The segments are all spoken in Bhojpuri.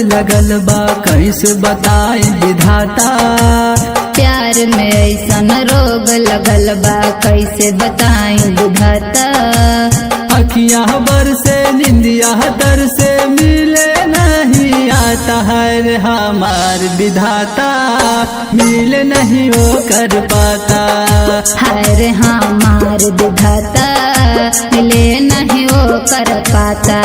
लगल बा कैसे बताई विधाता। प्यार में ऐसन रोग लगल बा कैसे बताई विधाता। अखियाँ बरसे निंदिया तर से मिले नहीं आता है रे हमार विधाता, मिले नहीं वो कर पाता। हाय रे हमार विधाता मिले नहीं वो कर पाता।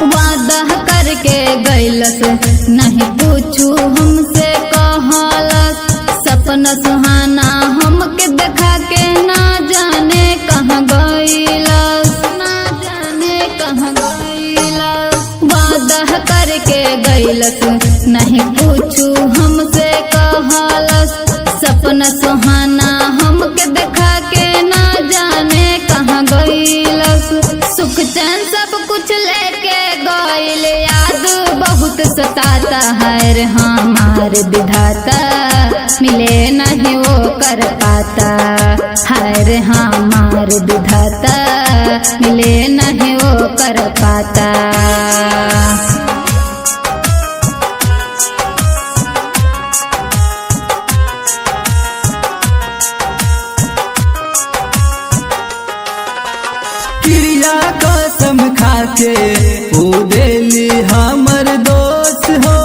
वादा करके गैलस नहीं पूछू हमसे कहलस, सपना सुहाना हमके देखा के ना जाने कहाँ गैलस, ना जाने कहाँ गैलस। वादा करके गैलस नहीं पूछू हमसे कहलस, सपना सुहाना हमके देखा के ना जाने कहाँ गैलस। सुख चैन सब कुछ लेके गइल, याद बहुत सताता है रे हमार विधाता, मिले नहीं वो कर पाता। हाय रे हमार विधाता मिले नहीं वो कर पाता। क्रिया कसम खाके ओ देली हमर दोस्त हो,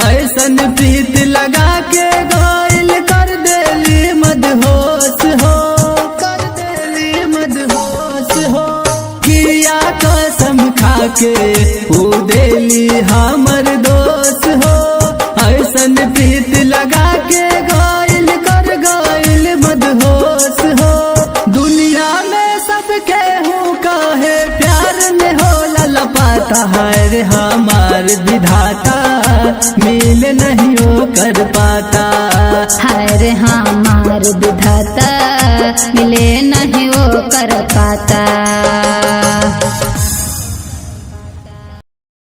ऐसन प्रीत लगा के गइल कर देली मदहोश हो, कर देली मदहोश हो। क्रिया कसम खाके ओ देली हमर दोस्त हो, ऐसन प्रीत लगा के गइल कर गइल मदहोश हो। दुनिया में सबके कहे प्यार में होला लपाता है रे हमार विधाता, मिल नहीं वो कर पाता। हाय रे हमार विधाता मिले नहीं वो कर पाता।